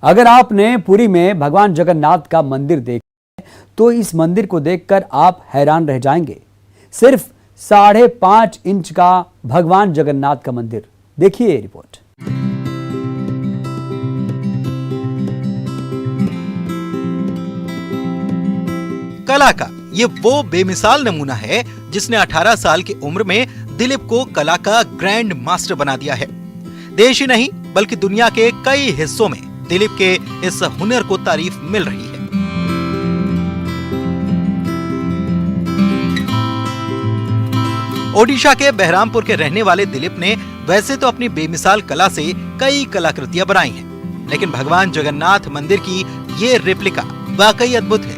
अगर आपने पुरी में भगवान जगन्नाथ का मंदिर देखा तो इस मंदिर को देखकर आप हैरान रह जाएंगे। सिर्फ 5.5 इंच का भगवान जगन्नाथ का मंदिर, देखिए ये रिपोर्ट। कला का ये वो बेमिसाल नमूना है जिसने 18 साल की उम्र में दिलीप को कला का ग्रैंड मास्टर बना दिया है। देश ही नहीं बल्कि दुनिया के कई हिस्सों में दिलीप के इस हुनर को तारीफ मिल रही है। ओडिशा के बहरामपुर के रहने वाले दिलीप ने वैसे तो अपनी बेमिसाल कला से कई कलाकृतियां बनाई हैं, लेकिन भगवान जगन्नाथ मंदिर की ये रेप्लिका वाकई अद्भुत है।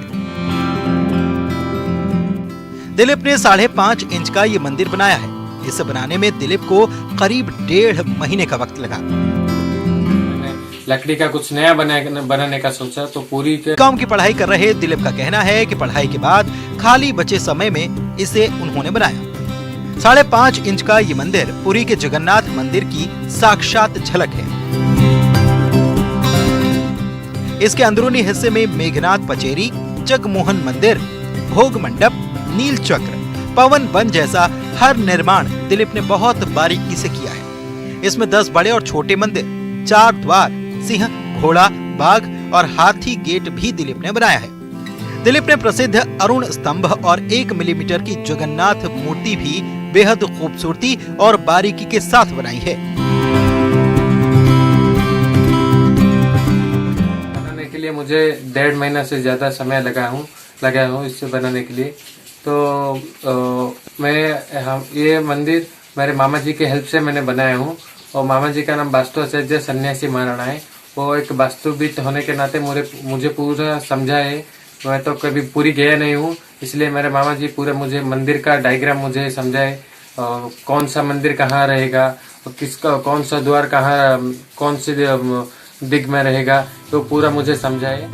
दिलीप ने 5.5 इंच का ये मंदिर बनाया है। इसे बनाने में दिलीप को करीब 1.5 महीने का वक्त लगा। लकड़ी का कुछ नया बनाने का सोचा तो पूरी काम की पढ़ाई कर रहे दिलीप का कहना है कि पढ़ाई के बाद खाली बचे समय में इसे उन्होंने बनाया। 5.5 इंच का ये मंदिर पुरी के जगन्नाथ मंदिर की साक्षात झलक है। इसके अंदरूनी हिस्से में मेघनाथ पचेरी, जगमोहन मंदिर, भोग मंडप, नील चक्र, पवन वन जैसा हर निर्माण दिलीप ने बहुत बारीकी से किया है। इसमें 10 बड़े और छोटे मंदिर, 4 द्वार, सिंह, घोड़ा, बाघ और हाथी गेट भी दिलीप ने बनाया है। दिलीप ने प्रसिद्ध अरुण स्तंभ और 1 मिलीमीटर की जगन्नाथ मूर्ति भी बेहद खूबसूरती और बारीकी के साथ बनाई है। बनाने के लिए मुझे 1.5 महीना से ज्यादा समय लगा हूँ इससे बनाने के लिए। तो ये मंदिर मेरे मामा जी के हेल्प से मैंने बनाया हूँ और मामा जी का नाम वास्तुआचार्य सन्यासी महाराणा है। वो एक वास्तुविद होने के नाते मुझे पूरा समझा है। मैं तो कभी पूरी गया नहीं हूँ, इसलिए मेरे मामा जी पूरे मुझे मंदिर का डायग्राम मुझे समझाए, कौन सा मंदिर कहाँ रहेगा और किसका कौन सा द्वार कहाँ कौन सी दिग में रहेगा, तो पूरा मुझे समझाए।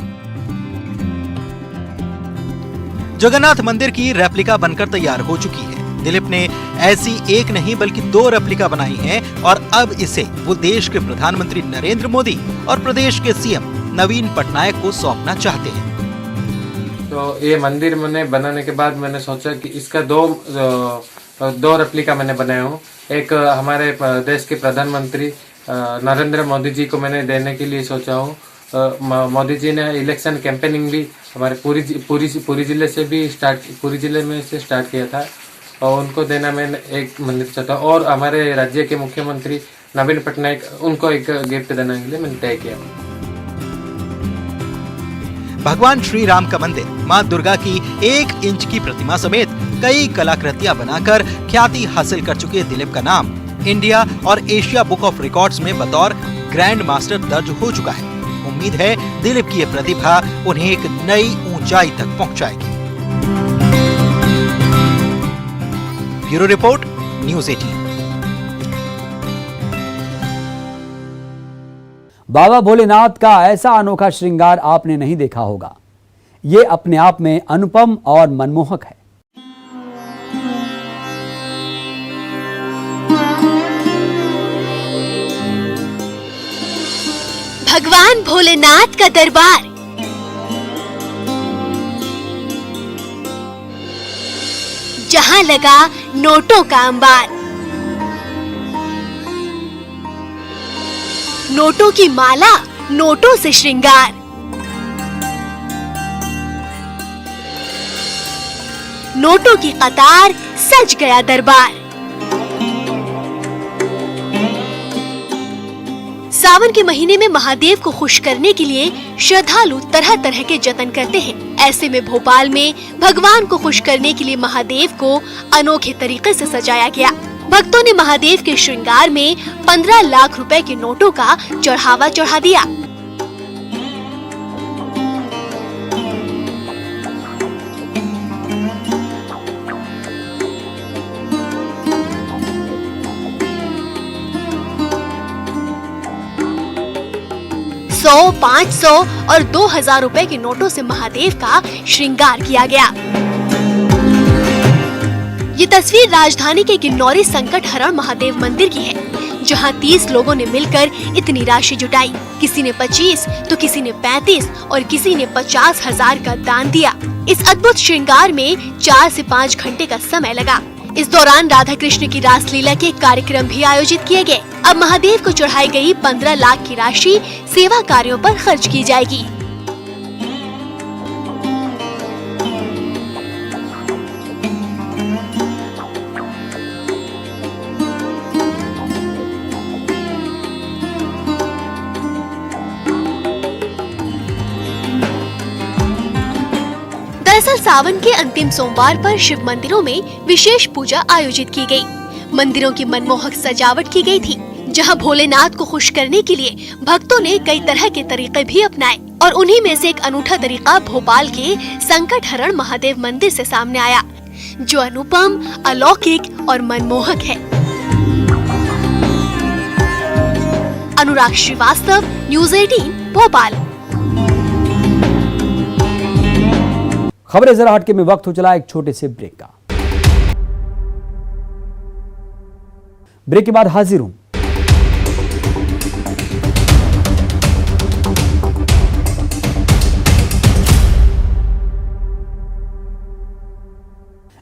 जगन्नाथ मंदिर की रेप्लिका बनकर तैयार हो चुकी है। दिलीप ने ऐसी एक नहीं बल्कि 2 रेप्लिका बनाई हैं और अब इसे वो देश के प्रधानमंत्री नरेंद्र मोदी और प्रदेश के सीएम नवीन पटनायक को सौंपना चाहते हैं। तो ये मंदिर मैंने बनाने के बाद मैंने सोचा कि इसका 2 रेप्लिका मैंने बनाया हूँ। एक हमारे देश के प्रधानमंत्री नरेंद्र मोदी जी को मैंने देने के लिए सोचा हूँ। मोदी जी ने इलेक्शन कैंपेनिंग भी हमारे पूरी जिले में से स्टार्ट किया था और उनको देना मैंने एक मंदिर चाहता। और हमारे राज्य के मुख्यमंत्री नवीन पटनायक, उनको एक गिफ्ट देने के लिए मैंने तय किया। भगवान श्री राम का मंदिर, माँ दुर्गा की 1 इंच की प्रतिमा समेत कई कलाकृतियां बनाकर ख्याति हासिल कर चुके दिलीप का नाम इंडिया और एशिया बुक ऑफ रिकॉर्ड्स में बतौर ग्रैंड मास्टर दर्ज हो चुका है। उम्मीद है दिलीप की यह प्रतिभा उन्हें एक नई ऊंचाई तक पहुंचाएगी। Bureau report, news 18। बाबा भोलेनाथ का ऐसा अनोखा श्रृंगार आपने नहीं देखा होगा। ये अपने आप में अनुपम और मनमोहक है। भगवान भोलेनाथ का दरबार, जहां लगा नोटों का अंबार। नोटों की माला, नोटों से श्रृंगार। नोटों की कतार, सज गया दरबार। सावन के महीने में महादेव को खुश करने के लिए श्रद्धालु तरह तरह के जतन करते हैं। ऐसे में भोपाल में भगवान को खुश करने के लिए महादेव को अनोखे तरीके से सजाया गया। भक्तों ने महादेव के श्रृंगार में 15 लाख रुपए के नोटों का चढ़ावा चढ़ा दिया। सौ, 500 और 2000 रुपए के नोटों से महादेव का श्रृंगार किया गया। ये तस्वीर राजधानी के किन्नौरी संकट हरण महादेव मंदिर की है, जहां 30 लोगों ने मिलकर इतनी राशि जुटाई। किसी ने 25 तो किसी ने 35 और किसी ने 50,000 का दान दिया। इस अद्भुत श्रृंगार में 4 से 5 घंटे का समय लगा। इस दौरान राधा कृष्ण की रासलीला के कार्यक्रम भी आयोजित किए गए। अब महादेव को चढ़ाई गई 15 लाख की राशि सेवा कार्यों पर खर्च की जाएगी। दरअसल सावन के अंतिम सोमवार पर शिव मंदिरों में विशेष पूजा आयोजित की गई। मंदिरों की मनमोहक सजावट की गई थी, जहां भोलेनाथ को खुश करने के लिए भक्तों ने कई तरह के तरीके भी अपनाए और उन्हीं में से एक अनूठा तरीका भोपाल के संकट हरण महादेव मंदिर से सामने आया, जो अनुपम, अलौकिक और मनमोहक है। अनुराग श्रीवास्तव, न्यूज़ 18 भोपाल। खबरें जरा हटके में वक्त हो चला एक छोटे से ब्रेक का। ब्रेक के बाद हाजिर हूं।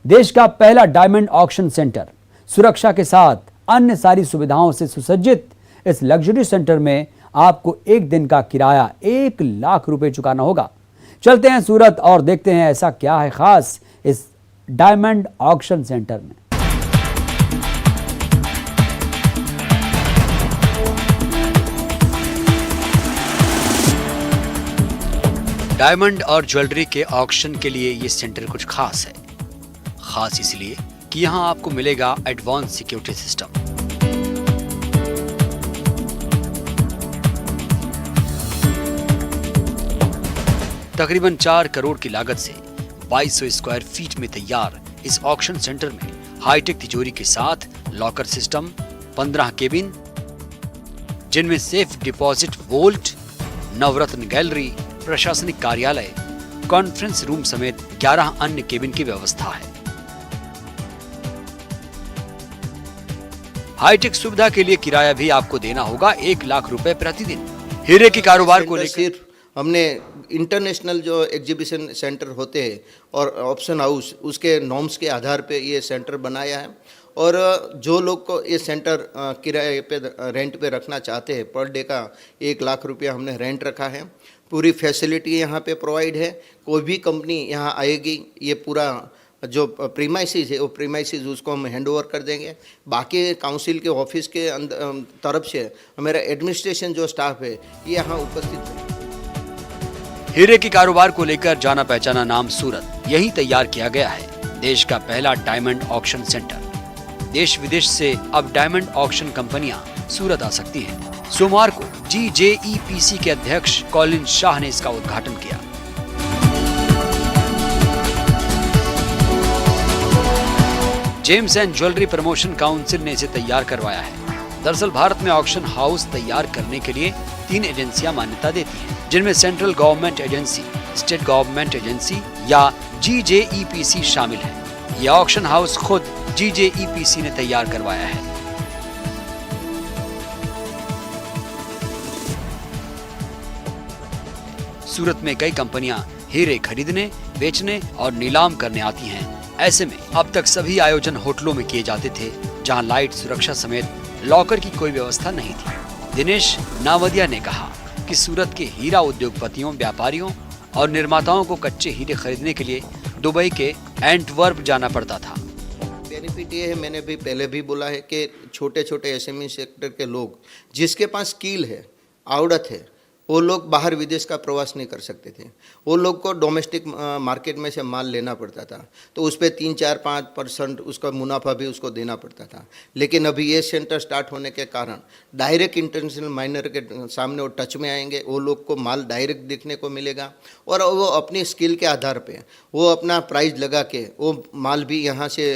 देश का पहला डायमंड ऑक्शन सेंटर, सुरक्षा के साथ अन्य सारी सुविधाओं से सुसज्जित इस लग्जरी सेंटर में आपको एक दिन का किराया 1 लाख रुपए चुकाना होगा। चलते हैं सूरत और देखते हैं ऐसा क्या है खास इस डायमंड ऑक्शन सेंटर में। डायमंड और ज्वेलरी के ऑक्शन के लिए ये सेंटर कुछ खास है। खास इसलिए कि यहाँ आपको मिलेगा एडवांस सिक्योरिटी सिस्टम। तकरीबन 4 करोड़ की लागत से 2200 स्क्वायर फीट में तैयार इस ऑक्शन सेंटर में हाईटेक तिजोरी के साथ लॉकर सिस्टम, 15 केबिन जिनमें सेफ डिपॉजिट वोल्ट, नवरत्न गैलरी, प्रशासनिक कार्यालय, कॉन्फ्रेंस रूम समेत 11 अन्य केबिन की व्यवस्था है। हाईटेक सुविधा के लिए किराया भी आपको देना होगा 1 लाख रुपए प्रतिदिन। हीरे के कारोबार को लेकर हमने इंटरनेशनल जो एग्जीबिशन सेंटर होते हैं और ऑप्शन हाउस, उसके नॉर्म्स के आधार पे ये सेंटर बनाया है। और जो लोग को ये सेंटर किराए पे रेंट पे रखना चाहते हैं, पर डे का 1 लाख रुपया हमने रेंट रखा है। पूरी फैसिलिटी यहाँ पे प्रोवाइड है। कोई भी कंपनी यहाँ आएगी, ये पूरा जो प्रीमाइसिस है वो प्रीमाइसिस उसको हम हैंड ओवर कर देंगे। बाकी काउंसिल के ऑफिस के तरफ से हमारा एडमिनिस्ट्रेशन जो स्टाफ है ये यहाँ उपस्थित है। हीरे के कारोबार को लेकर जाना पहचाना नाम सूरत यही तैयार किया गया है। देश का पहला डायमंड ऑक्शन सेंटर। देश विदेश से अब डायमंड ऑक्शन कंपनियां सूरत आ सकती हैं। सोमवार को GJEPC के अध्यक्ष कॉलिन शाह ने इसका उद्घाटन किया। James and jewellery promotion council ने इसे तैयार करवाया है। दरअसल भारत में ऑक्शन हाउस तैयार करने के लिए 3 एजेंसियां मान्यता देती हैं, जिनमें central government agency, state government agency या GJEPC शामिल है। यह ऑक्शन हाउस खुद GJEPC ने तैयार करवाया है। सूरत में कई कंपनियां हीरे खरीदने, बेचने और नीलाम करने आती हैं। ऐसे में अब तक सभी आयोजन होटलों में किए जाते थे, जहां लाइट सुरक्षा समेत लॉकर की कोई व्यवस्था नहीं थी। दिनेश नावदिया ने कहा कि सूरत के हीरा उद्योगपतियों, व्यापारियों और निर्माताओं को कच्चे हीरे खरीदने के लिए दुबई के एंटवर्प जाना पड़ता था। बेनिफिट ये है, मैंने भी पहले भी बोला है कि छोटे छोटे SME सेक्टर के लोग जिसके पास स्किल है, आवड़त है, वो लोग बाहर विदेश का प्रवास नहीं कर सकते थे। वो लोग को डोमेस्टिक मार्केट में से माल लेना पड़ता था, तो उस पर 3-4-5% उसका मुनाफा भी उसको देना पड़ता था। लेकिन अभी ये सेंटर स्टार्ट होने के कारण डायरेक्ट इंटरनेशनल माइनर के सामने वो टच में आएंगे। वो लोग को माल डायरेक्ट देखने को मिलेगा और वो अपनी स्किल के आधार पे वो अपना प्राइस लगा के वो माल भी यहाँ से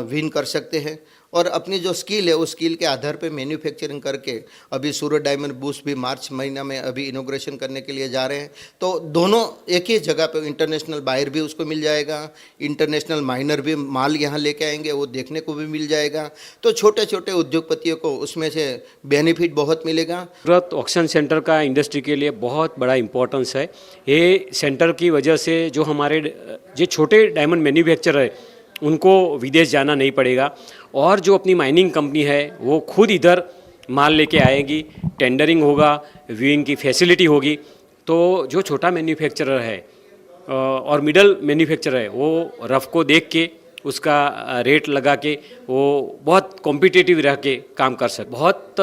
विन कर सकते हैं। और अपनी जो स्किल है उस स्किल के आधार पे मैन्युफैक्चरिंग करके अभी सूरत डायमंड बूस्ट भी मार्च महीना में अभी इनोग्रेशन करने के लिए जा रहे हैं। तो दोनों एक ही जगह पे इंटरनेशनल बायर भी उसको मिल जाएगा, इंटरनेशनल माइनर भी माल यहाँ लेके आएंगे, वो देखने को भी मिल जाएगा। तो छोटे छोटे उद्योगपतियों को उसमें से बेनिफिट बहुत मिलेगा। सूरत ऑक्शन सेंटर का इंडस्ट्री के लिए बहुत बड़ा इम्पोर्टेंस है। ये सेंटर की वजह से जो हमारे जो छोटे डायमंड मैन्युफैक्चरर है उनको विदेश जाना नहीं पड़ेगा और जो अपनी माइनिंग कंपनी है वो खुद इधर माल लेके आएगी, टेंडरिंग होगा, व्यूइंग की फैसिलिटी होगी। तो जो छोटा मैन्युफैक्चरर है और मिडल मैन्युफैक्चरर है वो रफ को देख के उसका रेट लगा के वो बहुत कॉम्पिटिटिव रह के काम कर सकते, बहुत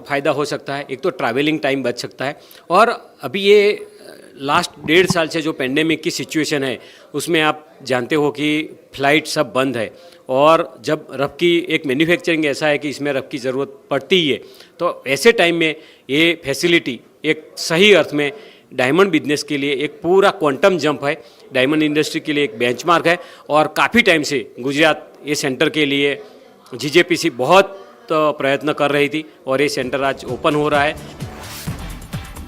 फ़ायदा हो सकता है। एक तो ट्रैवलिंग टाइम बच सकता है और अभी ये लास्ट 1.5 साल से जो पेंडेमिक की सिचुएशन है उसमें आप जानते हो कि फ़्लाइट सब बंद है और जब रफ की एक मैन्युफैक्चरिंग ऐसा है कि इसमें रफ की ज़रूरत पड़ती ही है। तो ऐसे टाइम में ये फैसिलिटी एक सही अर्थ में डायमंड बिजनेस के लिए एक पूरा क्वांटम जंप है, डायमंड इंडस्ट्री के लिए एक बेंचमार्क है। और काफ़ी टाइम से गुजरात ये सेंटर के लिए जीजेपीसी बहुत प्रयत्न कर रही थी और ये सेंटर आज ओपन हो रहा है।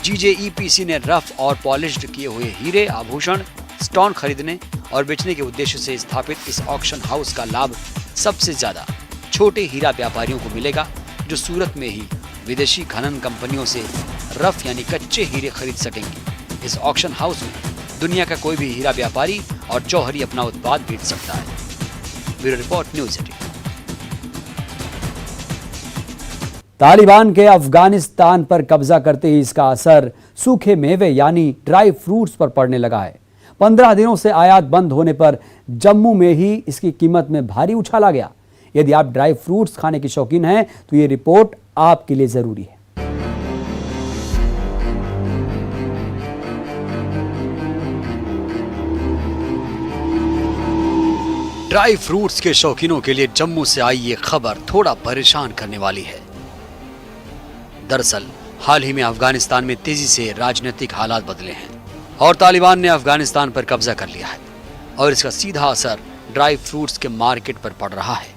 जीजेईपीसी ने रफ और पॉलिश्ड किए हुए हीरे, आभूषण, स्टोन खरीदने और बेचने के उद्देश्य से स्थापित इस ऑक्शन हाउस का लाभ सबसे ज्यादा छोटे हीरा व्यापारियों को मिलेगा, जो सूरत में ही विदेशी खनन कंपनियों से रफ यानी कच्चे हीरे खरीद सकेंगे। इस ऑक्शन हाउस में दुनिया का कोई भी हीरा व्यापारी और जौहरी अपना उत्पाद बेच सकता है। Bureau report, news 18। तालिबान के अफगानिस्तान पर कब्जा करते ही इसका असर सूखे मेवे यानी ड्राई फ्रूट्स पर पड़ने लगा है। 15 दिनों से आयात बंद होने पर जम्मू में ही इसकी कीमत में भारी उछाल आ गया। यदि आप ड्राई फ्रूट्स खाने के शौकीन हैं तो ये रिपोर्ट आपके लिए जरूरी है। ड्राई फ्रूट्स के शौकीनों के लिए जम्मू से आई ये खबर थोड़ा परेशान करने वाली है। दरअसल हाल ही में अफगानिस्तान में तेजी से राजनीतिक हालात बदले हैं और तालिबान ने अफगानिस्तान पर कब्जा कर लिया है और इसका सीधा असर ड्राई फ्रूट्स के मार्केट पर पड़ रहा है।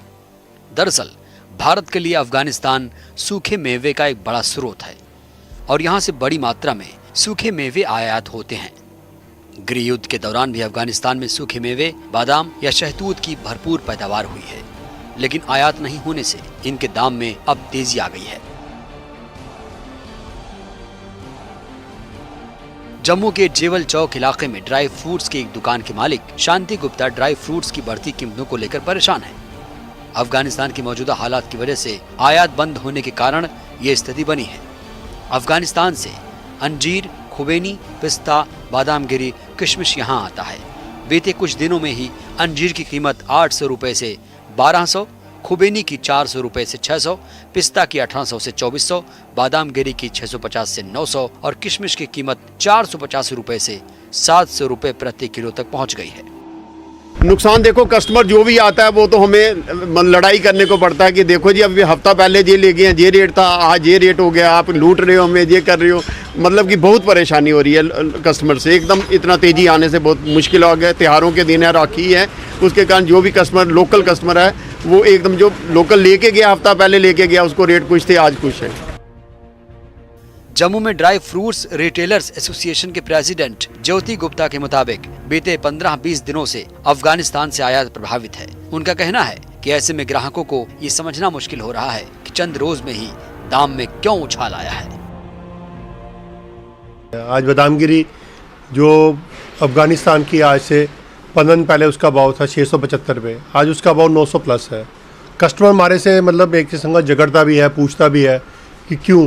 दरअसल भारत के लिए अफगानिस्तान सूखे मेवे का एक बड़ा स्रोत है और यहाँ से बड़ी मात्रा में सूखे मेवे आयात होते हैं। गृह युद्ध के दौरान भी अफगानिस्तान में सूखे मेवे, बादाम या शहतूत की भरपूर पैदावार हुई है, लेकिन आयात नहीं होने से इनके दाम में अब तेजी आ गई है। जम्मू के जेवल चौक इलाके में ड्राई फ्रूट्स की एक दुकान के मालिक शांति गुप्ता ड्राई फ्रूट्स की बढ़ती कीमतों को लेकर परेशान है। अफगानिस्तान की मौजूदा हालात की वजह से आयात बंद होने के कारण ये स्थिति बनी है। अफगानिस्तान से अंजीर, खुबेनी, पिस्ता, बादाम गिरी, किशमिश यहाँ आता है। बीते कुछ दिनों में ही अंजीर की कीमत 800 रुपए से 1200, खुबेनी की 400 रुपए से 600, पिस्ता की 1800 से 2400, बादाम गिरी की 650 से 900 और किशमिश की कीमत 450 रुपए से 700 रुपए प्रति किलो तक पहुंच गई है। नुकसान देखो, कस्टमर जो भी आता है वो तो हमें लड़ाई करने को पड़ता है कि देखो जी अभी हफ्ता पहले ये ले गए, ये रेट था, आज ये रेट हो गया, आप लूट रहे हो हमें, ये कर रहे हो। मतलब कि बहुत परेशानी हो रही है कस्टमर से। एकदम इतना तेजी आने से बहुत मुश्किल हो गया। त्योहारों के दिन है, राखी है, उसके कारण जो भी कस्टमर लोकल कस्टमर है वो एकदम जो लोकल लेके गया, हफ्ता पहले लेके गया, उसको रेट कुछ थे, आज कुछ है। जम्मू में ड्राई फ्रूट्स रिटेलर्स एसोसिएशन के प्रेसिडेंट ज्योति गुप्ता के मुताबिक बीते 15-20 दिनों से अफगानिस्तान से आयात प्रभावित है। उनका कहना है कि ऐसे में ग्राहकों को ये समझना मुश्किल हो रहा है कि चंद रोज में ही दाम में क्यों उछाल आया है। आज बादाम गिरी जो अफगानिस्तान की आज से 15 दिन पहले उसका भाव था 675 रुपये, आज उसका भाव 900 प्लस है। कस्टमर हमारे से मतलब एक किस्म का झगड़ता भी है, पूछता भी है कि क्यों,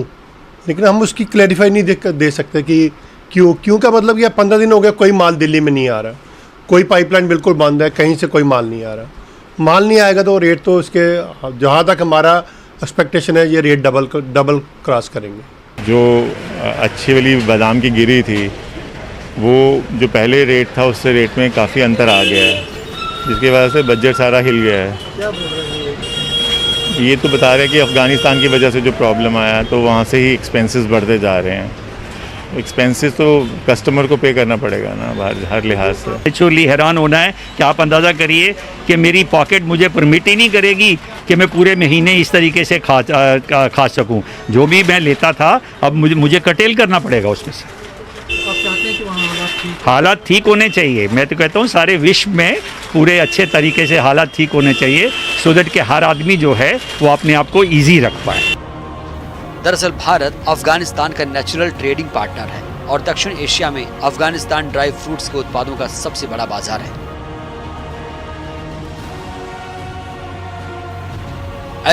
लेकिन हम उसकी क्लैरिफाई नहीं दे सकते कि क्यों का मतलब ये 15 दिन हो गया कोई माल दिल्ली में नहीं आ रहा, कोई पाइपलाइन बिल्कुल बंद है, कहीं से कोई माल नहीं आ रहा। माल नहीं आएगा तो रेट तो इसके जहाँ तक हमारा एक्सपेक्टेशन है ये रेट डबल क्रॉस करेंगे। जो अच्छी वाली बादाम की गिरी थी वो जो पहले रेट था उससे रेट में काफ़ी अंतर आ गया है, जिसकी वजह से बजट सारा हिल गया है। ये तो बता रहे हैं कि अफ़गानिस्तान की वजह से जो प्रॉब्लम आया तो वहाँ से ही एक्सपेंसेस बढ़ते जा रहे हैं। एक्सपेंसेस तो कस्टमर को पे करना पड़ेगा ना हर लिहाज से। एक्चुअली हैरान होना है कि आप अंदाज़ा करिए कि मेरी पॉकेट मुझे परमिट ही नहीं करेगी कि मैं पूरे महीने इस तरीके से खा सकूं। जो भी मैं लेता था अब मुझे कटेल करना पड़ेगा उसमें से। आप चाहते हैं कि वहाँ हालात ठीक होने चाहिए। मैं तो कहता हूँ सारे विश्व में पूरे अच्छे तरीके से हालात ठीक होने चाहिए, सो दैट कि हर आदमी जो है वो अपने आप को ईजी रख पाए। दरअसल भारत अफगानिस्तान का नेचुरल ट्रेडिंग पार्टनर है और दक्षिण एशिया में अफगानिस्तान ड्राई फ्रूट्स के उत्पादों का सबसे बड़ा बाजार है।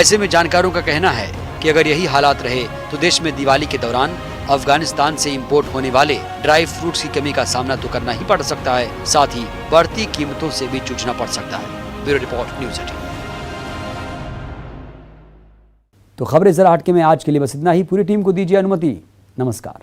ऐसे में जानकारों का कहना है कि अगर यही हालात रहे तो देश में दिवाली के दौरान अफगानिस्तान से इंपोर्ट होने वाले ड्राई फ्रूट्स की कमी का सामना तो करना ही पड़ सकता है, साथ ही बढ़ती कीमतों से भी जूझना पड़ सकता है। Bureau report, news 18। तो खबरें जरा हटके में आज के लिए बस इतना ही। पूरी टीम को दीजिए अनुमति। नमस्कार।